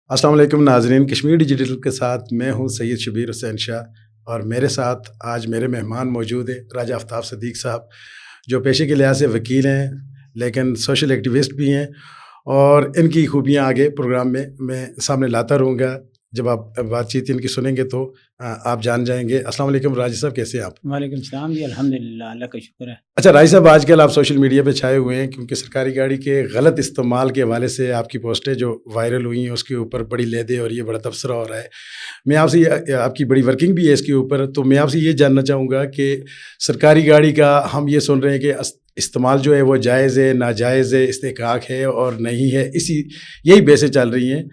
السلام علیکم ناظرین، کشمیر ڈیجیٹل کے ساتھ میں ہوں سید شبیر حسین شاہ، اور میرے ساتھ آج میرے مہمان موجود ہیں راجہ آفتاب صدیق صاحب، جو پیشے کے لحاظ سے وکیل ہیں لیکن سوشل ایکٹیوسٹ بھی ہیں، اور ان کی خوبیاں آگے پروگرام میں سامنے لاتا رہوں گا۔ جب آپ بات چیت ان کی سنیں گے تو آپ جان جائیں گے۔ السلام علیکم راجہ صاحب، کیسے ہیں آپ؟ وعلیکم السلام جی، الحمدللہ، اللہ کا شکر ہے۔ اچھا راجہ صاحب، آج کل آپ سوشل میڈیا پہ چھائے ہوئے ہیں کیونکہ سرکاری گاڑی کے غلط استعمال کے حوالے سے آپ کی پوسٹیں جو وائرل ہوئی ہیں اس کے اوپر بڑی لیدے اور یہ بڑا تبصرہ ہو رہا ہے۔ میں آپ سے آپ کی بڑی ورکنگ بھی ہے اس کے اوپر، تو میں آپ سے یہ جاننا چاہوں گا کہ سرکاری گاڑی کا ہم یہ سن رہے ہیں کہ استعمال جو ہے وہ جائز ہے، ناجائز ہے، استحقاق ہے اور نہیں ہے، یہی بحثیں چل رہی ہیں۔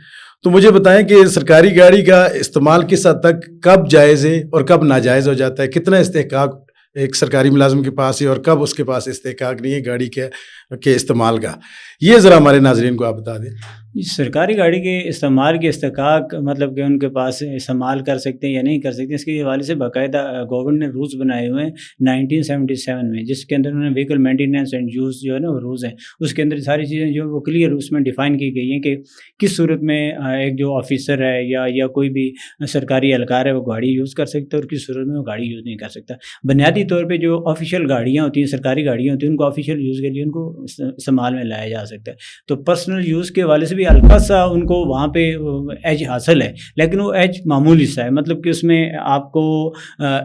تو مجھے بتائیں کہ سرکاری گاڑی کا استعمال کس حد تک کب جائز ہے اور کب ناجائز ہو جاتا ہے؟ کتنا استحقاق ایک سرکاری ملازم کے پاس ہے اور کب اس کے پاس استحقاق نہیں ہے گاڑی کے استعمال کا؟ یہ ذرا ہمارے ناظرین کو آپ بتا دیں۔ سرکاری گاڑی کے استعمال کے استحقاق مطلب کہ ان کے پاس استعمال کر سکتے ہیں یا نہیں کر سکتے، اس کے حوالے سے باقاعدہ گورنمنٹ نے رولز بنائے ہوئے ہیں 1977 میں، جس کے اندر انہوں نے وہیکل مینٹیننس اینڈ یوز جو ہے نا وہ رولز ہیں، اس کے اندر ساری چیزیں جو وہ کلیئر اس میں ڈیفائن کی گئی ہیں کہ کس صورت میں ایک جو آفیسر ہے یا کوئی بھی سرکاری اہلکار ہے وہ گاڑی یوز کر سکتا ہے اور کس صورت میں وہ گاڑی یوز نہیں کر سکتا۔ بنیادی طور پہ جو آفیشیل گاڑیاں ہوتی ہیں، سرکاری گاڑیاں ہوتی ہیں، ان کو آفیشیل یوز کے لیے ان کو استعمال میں لایا جا سکتا ہے۔ تو پرسنل یوز کے حوالے سے بھی ہلکا سا ان کو وہاں پہ ایج حاصل ہے، لیکن وہ ایج معمولی سا ہے، مطلب کہ اس میں آپ کو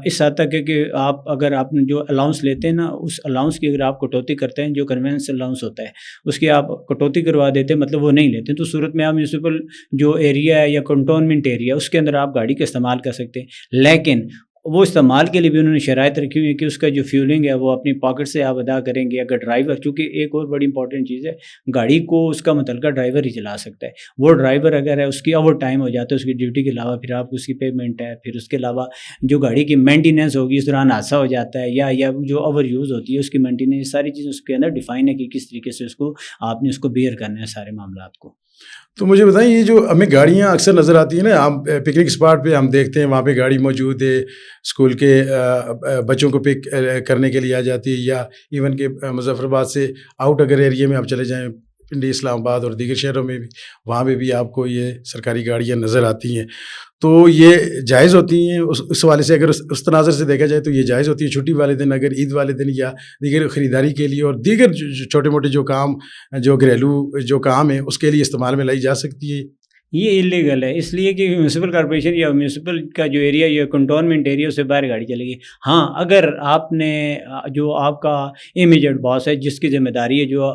اس حد تک ہے کہ اگر آپ جو الاؤنس لیتے ہیں نا، اس الاؤنس کی اگر آپ کٹوتی کرتے ہیں، جو کنوینس الاؤنس ہوتا ہے اس کی آپ کٹوتی کروا دیتے ہیں، مطلب وہ نہیں لیتے، تو صورت میں آپ میونسپل جو ایریا ہے یا کنٹونمنٹ ایریا اس کے اندر آپ گاڑی کا استعمال کر سکتے ہیں۔ لیکن وہ استعمال کے لیے بھی انہوں نے شرائط رکھی ہوئی ہے کہ اس کا جو فیولنگ ہے وہ اپنی پاکٹ سے آپ ادا کریں گے۔ اگر ڈرائیور، چونکہ ایک اور بڑی امپورٹنٹ چیز ہے، گاڑی کو اس کا متعلقہ ڈرائیور ہی چلا سکتا ہے۔ وہ ڈرائیور اگر ہے اس کی اوور ٹائم ہو جاتا ہے، اس کی ڈیوٹی کے علاوہ پھر آپ کو اس کی پیمنٹ ہے، پھر اس کے علاوہ جو گاڑی کی مینٹیننس ہوگی، اس دوران حادثہ ہو جاتا ہے یا جو اوور یوز ہوتی ہے اس کی مینٹیننس، ساری چیزیں اس کے اندر ڈیفائن ہے کہ کس طریقے سے اس کو آپ نے اس کو بیئر کرنا ہے سارے معاملات کو۔ تو مجھے بتائیں، یہ جو ہمیں گاڑیاں اکثر نظر آتی ہیں نا، ہم پکنک اسپاٹ پہ ہم دیکھتے ہیں وہاں پہ گاڑی موجود ہے، اسکول کے بچوں کو پک کرنے کے لیے آ جاتی ہے، یا ایون کہ مظفر آباد سے آؤٹ اگر ایریے میں آپ چلے جائیں، پنڈی، اسلام آباد اور دیگر شہروں میں بھی، وہاں پہ بھی آپ کو یہ سرکاری گاڑیاں نظر آتی ہیں۔ تو یہ جائز ہوتی ہیں اس حوالے سے؟ اگر اس تناظر سے دیکھا جائے تو یہ جائز ہوتی ہے چھٹی والے دن، اگر عید والے دن یا دیگر خریداری کے لیے اور دیگر چھوٹے موٹے جو کام، جو گھریلو جو کام ہیں اس کے لیے استعمال میں لائی جا سکتی ہے؟ یہ انلیگل ہے، اس لیے کہ میونسپل کارپوریشن یا میونسپل کا جو ایریا یا کنٹونمنٹ ایریا، اس سے باہر گاڑی چلے گی۔ ہاں، اگر آپ نے جو آپ کا امیجیٹ باس ہے، جس کی ذمہ داری ہے، جو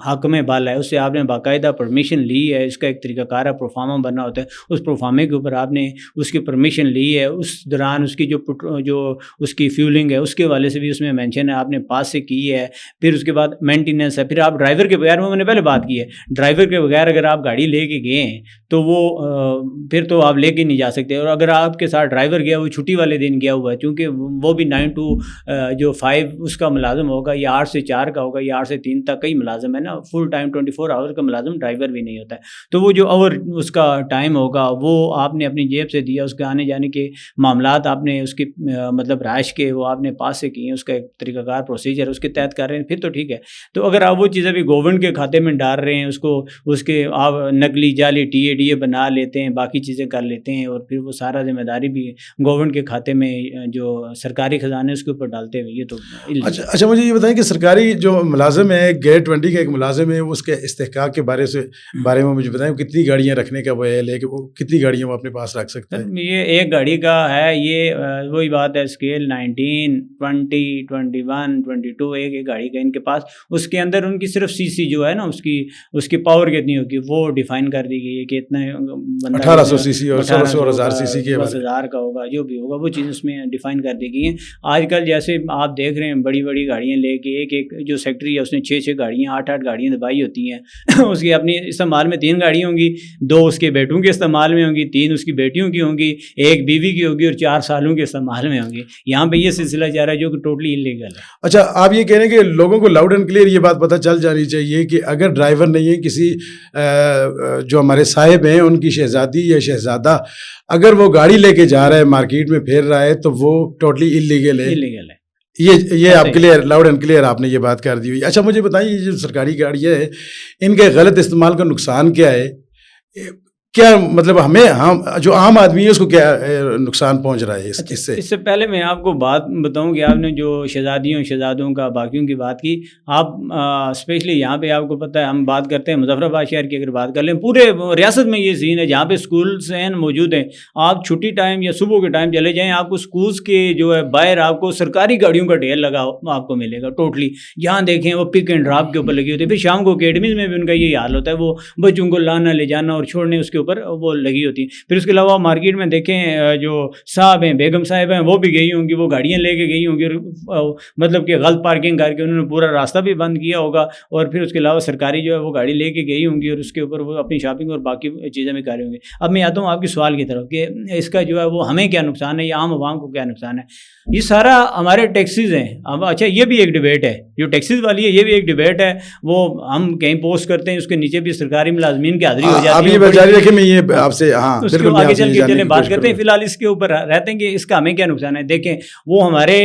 حاکم بالا ہے، اس سے آپ نے باقاعدہ پرمیشن لی ہے، اس کا ایک طریقہ کار ہے، پروفارما بننا ہوتا ہے، اس پروفارمے کے اوپر آپ نے اس کی پرمیشن لی ہے، اس دوران اس کی جو اس کی فیولنگ ہے اس کے حوالے سے بھی اس میں مینشن ہے، آپ نے پاس سے کی ہے، پھر اس کے بعد مینٹیننس ہے، پھر آپ ڈرائیور کے بغیر، وہ میں نے پہلے بات کی ہے، ڈرائیور کے بغیر اگر آپ گاڑی لے کے گئے ہیں تو وہ پھر تو آپ لے کے نہیں جا سکتے، اور اگر آپ کے ساتھ ڈرائیور گیا وہ چھٹی والے دن گیا ہوا ہے، چونکہ وہ بھی 9 to 5 اس کا ملازم ہوگا، یا 8 سے 4 کا ہوگا، یا 8 سے 3 تک کئی ملازم ہے نا، فل ٹائم 24 آور کا ملازم ڈرائیور بھی نہیں ہوتا ہے، تو وہ جو اوور اس کا ٹائم ہوگا وہ آپ نے اپنی جیب سے دیا، اس کے آنے جانے کے معاملات آپ نے اس کی مطلب رہائش کے وہ آپ نے پاس سے کیے ہیں، اس کا ایک طریقہ کار پروسیجر اس کے تحت کر رہے ہیں، پھر تو ٹھیک ہے۔ تو اگر آپ وہ چیزیں بھی گورنمنٹ کے کھاتے میں ڈال رہے ہیں، اس کے آپ نقلی جعلی TADA بنا لیتے ہیں، باقی چیزیں کر لیتے ہیں، اور پھر وہ سارا ذمہ داری بھی گورنمنٹ کے کھاتے میں جو سرکاری خزانے اس کے اوپر ڈالتے ہوئے، یہ تو اچھا مجھے یہ بتائیں کہ سرکاری جو ملازم ہے، گیٹ 20 کا ایک ملازم ہے، اس کے استحقاق کے بارے میں مجھے بتائیں، کتنی گاڑیاں رکھنے کا وہ ہے کہ وہ کتنی گاڑیاں وہ اپنے پاس رکھ سکتا ہے؟ یہ ایک گاڑی کا ہے، یہ وہی بات ہے، اسکیل 19 20 21 22 ایک گاڑی کا ان کے پاس، اس کے اندر ان کی صرف CC جو ہے نا، اس کی پاور کتنی ہوگی وہ ڈیفائن کر دی گئی ہے کہ اتنا 1800 CC اور 1600 اور 1000 CC کے 10,000 کا ہوگا، جو بھی ہوگا وہ چیز اس میں ڈیفائن کر دی گئی ہیں۔ آج کل جیسے آپ دیکھ رہے ہیں بڑی بڑی گاڑیاں لے کے، ایک جو سیکٹری ہے اس نے 6 گاڑیاں 8 گاڑیاں دبائی ہوتی ہیں اس کی اپنی استعمال میں 3 گاڑیاں ہوں گی، 2 اس کے بیٹوں کے استعمال میں ہوں گی، 3 اس کی بیٹیوں کی ہوں گی، 1 بیوی کی ہوگی، اور 4 سالوں کے استعمال میں ہوں گی۔ یہاں پہ یہ سلسلہ جا رہا ہے جو کہ ٹوٹلی انلیگل ہے۔ اچھا، آپ یہ کہہ رہے ہیں کہ لوگوں کو لاؤڈ اینڈ کلیئر یہ بات پتہ چل جانی چاہیے کہ اگر ڈرائیور نہیں ہے، کسی جو ہمارے صاحب ہیں ان کی شہزادی یا شہزادہ اگر وہ گاڑی لے کے جا رہا ہے، مارکیٹ میں پھیر رہا ہے، تو وہ ٹوٹلی انلیگل ہے۔ یہ آپ کلیئر، لاؤڈ اینڈ کلیئر آپ نے یہ بات کر دی ہوئی۔ اچھا مجھے بتائیے، یہ جو سرکاری گاڑیاں ہیں ان کے غلط استعمال کا نقصان کیا ہے؟ کیا مطلب ہمیں ہم جو عام آدمی ہے اس کو کیا نقصان پہنچ رہا ہے اس سے؟ اس سے پہلے میں آپ کو بات بتاؤں کہ آپ نے جو شہزادوں کا باقیوں کی بات کی، آپ اسپیشلی یہاں پہ آپ کو پتہ ہے ہم بات کرتے ہیں مظفر آباد شہر کی، اگر بات کر لیں پورے ریاست میں یہ سین ہے جہاں پہ اسکولس ہیں موجود ہیں، آپ چھٹی ٹائم یا صبح کے ٹائم چلے جائیں، آپ کو اسکولس کے جو ہے باہر آپ کو سرکاری گاڑیوں کا ڈھیر لگا آپ کو ملے گا ٹوٹلی. جہاں دیکھیں وہ پک اینڈ ڈراپ کے اوپر لگی ہوتی ہے. پھر شام کو اکیڈمیز میں بھی ان کا یہی حال ہوتا ہے، وہ بچوں کو لانا لے جانا اور چھوڑنے اس کے اوپر وہ لگی ہوتی ہیں. پھر اس کے علاوہ مارکیٹ میں دیکھیں جو صاحب ہیں بیگم صاحب ہیں وہ بھی گئی ہوں گی، وہ گاڑیاں لے کے گئی ہوں گی، مطلب کہ غلط پارکنگ کر کے انہوں نے پورا راستہ بھی بند کیا ہوگا. اور پھر اس کے علاوہ سرکاری جو ہے وہ گاڑی لے کے گئی ہوں گی اور اس کے اوپر وہ اپنی شاپنگ اور باقی چیزیں بھی کر رہے ہوں گے. اب میں آتا ہوں آپ کے سوال کی طرف کہ اس کا جو ہے وہ ہمیں کیا نقصان ہے یا عام عوام کو کیا نقصان ہے. یہ سارا ہمارے ٹیکسیز ہیں. اب اچھا یہ بھی ایک ڈبیٹ ہے جو ٹیکسیز والی ہے، یہ بھی ایک ڈبیٹ ہے. وہ ہم کہیں پوسٹ کرتے ہیں، اس کے نیچے بھی سرکاری ملازمین کی حاضری ہو جاتی ہے. اب یہ جاری رکھیں، میں یہ آپ سے اس کو آگے چل کے چلیں بات کرتے ہیں. فی الحال اس کے اوپر رہتے ہیں کہ اس کا ہمیں کیا نقصان ہے. دیکھیں وہ ہمارے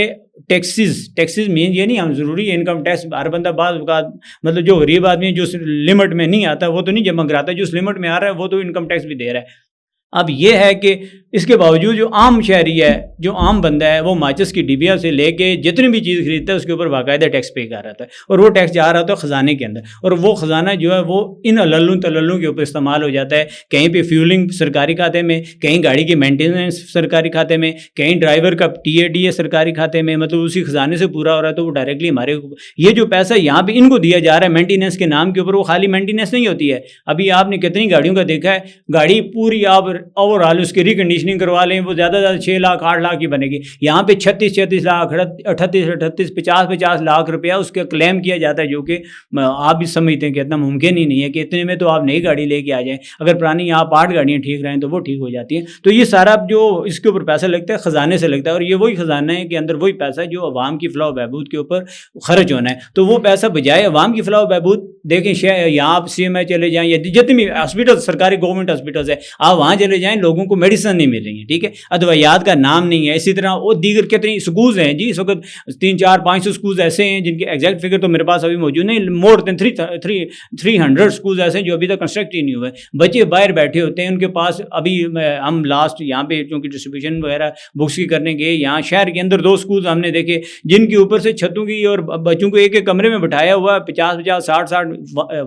ٹیکسیز مین یہ نہیں ہم ضروری ہے انکم ٹیکس ہر بندہ بعض اوقات مطلب جو غریب آدمی ہے جو لمٹ میں نہیں آتا وہ تو نہیں جمع کراتا، جو اس لمٹ میں آ رہا ہے وہ تو انکم ٹیکس بھی دے رہا ہے. اب یہ ہے کہ اس کے باوجود جو عام شہری ہے، جو عام بندہ ہے، وہ ماچس کی ڈبیا سے لے کے جتنی بھی چیز خریدتا ہے اس کے اوپر باقاعدہ ٹیکس پے کر رہتا ہے، اور وہ ٹیکس جا رہا ہوتا ہے خزانے کے اندر، اور وہ خزانہ جو ہے وہ ان عللوں تللوں کے اوپر استعمال ہو جاتا ہے. کہیں پہ فیولنگ سرکاری کھاتے میں، کہیں گاڑی کی مینٹیننس سرکاری کھاتے میں، کہیں ڈرائیور کا TAD ہے سرکاری کھاتے میں، مطلب اسی خزانے سے پورا ہو رہا ہے. تو وہ ڈائریکٹلی ہمارے یہ جو پیسہ یہاں پہ ان کو دیا جا رہا ہے مینٹیننس کے نام کے اوپر، وہ خالی مینٹیننس نہیں ہوتی ہے. ابھی آپ نے کتنی گاڑیوں کا دیکھا ہے، گاڑی پوری آپ اوور آل اس کی ریکنڈیشننگ کروا لیں وہ زیادہ 6 لاکھ 8 لاکھ کی بنے گی. یہاں پہ 36 لاکھ 38 50 لاکھ روپیہ اس کا کلیم کیا جاتا ہے، جو کہ آپ بھی سمجھتے ہیں کہ اتنا ممکن ہی نہیں ہے کہ اتنے میں تو آپ نئی گاڑی لے کے آ جائیں. اگر پرانی آپ 8 گاڑیاں ٹھیک رہیں تو وہ ٹھیک ہو جاتی ہیں. تو یہ سارا جو اس کے اوپر پیسہ لگتا ہے خزانے سے لگتا ہے، اور یہ وہی خزانہ ہے کہ اندر وہی پیسہ ہے جو عوام کی فلاح و بہبود کے اوپر خرچ ہونا ہے. تو وہ پیسہ بجائے عوام کی فلاح و بہبود، دیکھیں یہاں آپ CMI چلے جائیں یا جتنی بھی ہاسپٹل سرکاری گورنمنٹ ہاسپٹلس ہے آپ وہاں چلے جائیں، لوگوں کو میڈیسن نہیں مل رہی ہیں، ٹھیک ہے، ادویات کا نام نہیں ہے. اسی طرح وہ دیگر کتنی سکولز ہیں جی، اس وقت 300-400-500 سکولز ایسے ہیں جن کے ایگزیکٹ فگر تو میرے پاس ابھی موجود نہیں، مور دین 300 سکولز ایسے ہیں جو ابھی تک کنسٹرکٹ ہی نہیں ہوئے. بچے باہر بیٹھے ہوتے ہیں، ان کے پاس ابھی ہم لاسٹ یہاں پہ چونکہ ڈسٹریبیوشن وغیرہ بکس کی کرنے گئے، یہاں شہر کے اندر 2 سکولز ہم نے دیکھے جن کے اوپر سے چھتوں کی اور بچوں کو ایک ایک کمرے میں بٹھایا ہوا ہے، 50 60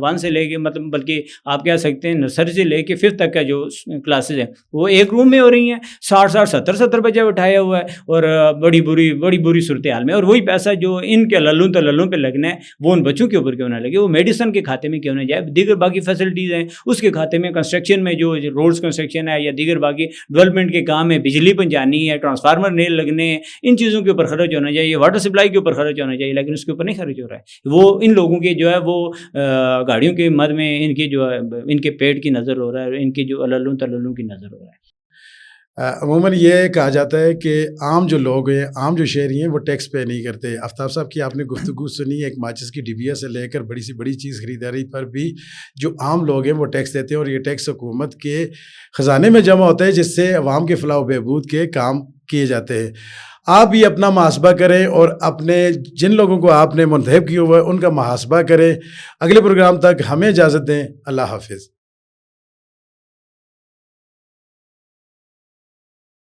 1 سے لے کے مطلب بلکہ آپ کہہ سکتے ہیں نرسری سے لے کے 5th تک کا جو کلاسز ہیں وہ ایک روم میں ہو رہی ہیں. 60 70 بچے بٹھایا ہوا ہے اور بڑی بری صورتحال میں. اور وہی پیسہ جو ان کے للوں تللوں پہ لگنا ہے وہ ان بچوں کے اوپر کیوں نہ لگے، وہ میڈیسن کے کھاتے میں کیوں نہ جائے، دیگر باقی فیسلٹیز ہیں اس کے کھاتے میں، کنسٹرکشن میں جو روڈز کنسٹرکشن ہے یا دیگر باقی ڈیولپمنٹ کے کام ہے، بجلی پہنچانی ہے، ٹرانسفارمر نیل لگنے ہیں، ان چیزوں کے اوپر خرچ ہونا چاہیے، واٹر سپلائی کے اوپر خرچ ہونا چاہیے، لیکن اس کے اوپر نہیں خرچ ہو رہا ہے. وہ ان لوگوں کے جو ہے وہ گاڑیوں کے مد میں ان کی جو ہے ان کے پیٹ کی نظر ہو رہا ہے، ان کی جو للوں تللوں کی نظر ہو رہا ہے. عموماً یہ کہا جاتا ہے کہ عام جو لوگ ہیں، عام جو شہری ہیں وہ ٹیکس پے نہیں کرتے. آفتاب صاحب کی آپ نے گفتگو سنی، ایک ماچس کی ڈبیا سے لے کر بڑی سے بڑی چیز خریداری پر بھی جو عام لوگ ہیں وہ ٹیکس دیتے ہیں، اور یہ ٹیکس حکومت کے خزانے میں جمع ہوتا ہے جس سے عوام کے فلاح و بہبود کے کام کیے جاتے ہیں. آپ بھی اپنا محاسبہ کریں اور اپنے جن لوگوں کو آپ نے منتخب کیا ہوا ہے ان کا محاسبہ کریں. اگلے پروگرام تک ہمیں اجازت دیں. اللہ حافظ.